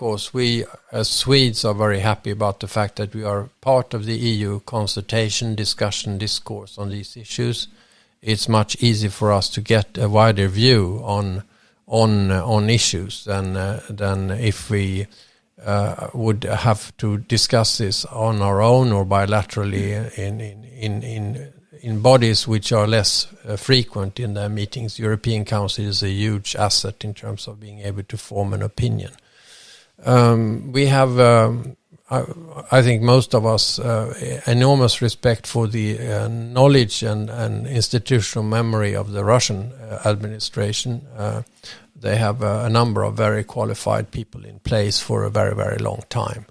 course, we as Swedes are very happy about the fact that we are part of the EU consultation, discussion, discourse on these issues. It's much easier for us to get a wider view on issues than if we would have to discuss this on our own or bilaterally in bodies which are less frequent in their meetings. European Council is a huge asset in terms of being able to form an opinion. We have, I think most of us, enormous respect for the knowledge and institutional memory of the Russian administration. They have a number of very qualified people in place for a very, very long time.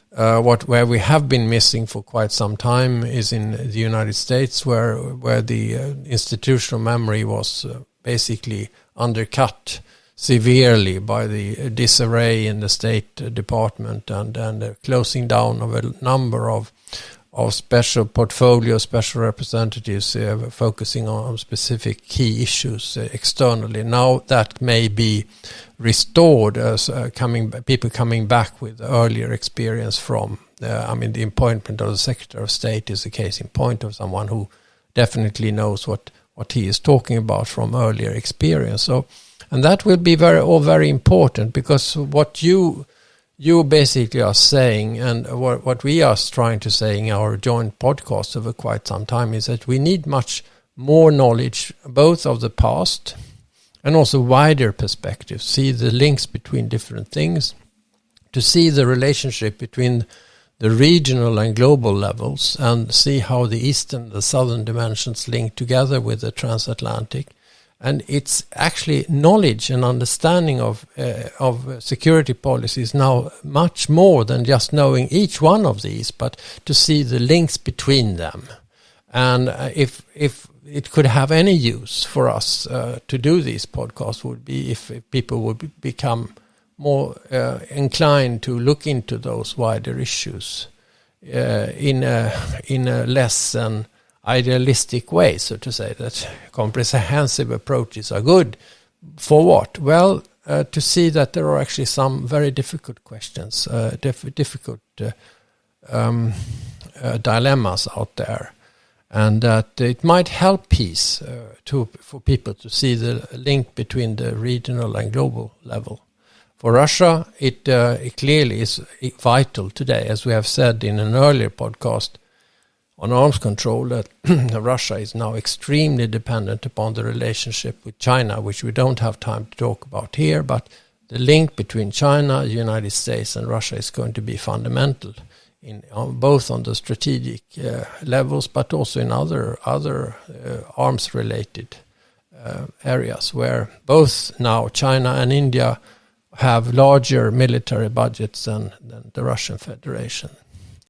Where we have been missing for quite some time is in the United States, where the institutional memory was basically undercut severely by the disarray in the State Department and the closing down of a number of special portfolio, special representatives focusing on specific key issues externally. Now that may be restored as people coming back with earlier experience from, the appointment of the Secretary of State is a case in point of someone who definitely knows what he is talking about from earlier experience. So, and that will be very important, because what you basically are saying, and what we are trying to say in our joint podcast over quite some time, is that we need much more knowledge, both of the past and also wider perspective, see the links between different things, to see the relationship between the regional and global levels, and see how the eastern and the southern dimensions link together with the transatlantic. And it's actually knowledge and understanding of security policies now much more than just knowing each one of these, but to see the links between them. And if it could have any use for us to do these podcasts, would be if people would become more inclined to look into those wider issues in a less than idealistic way, so to say, that comprehensive approaches are good. For what? Well, to see that there are actually some very difficult questions, difficult dilemmas out there, and that it might help peace for people to see the link between the regional and global level. For Russia, it clearly is vital today, as we have said in an earlier podcast on arms control, that Russia is now extremely dependent upon the relationship with China, which we don't have time to talk about here, but the link between China, the United States and Russia is going to be fundamental, both on the strategic levels, but also in other arms-related areas, where both now China and India have larger military budgets than the Russian Federation.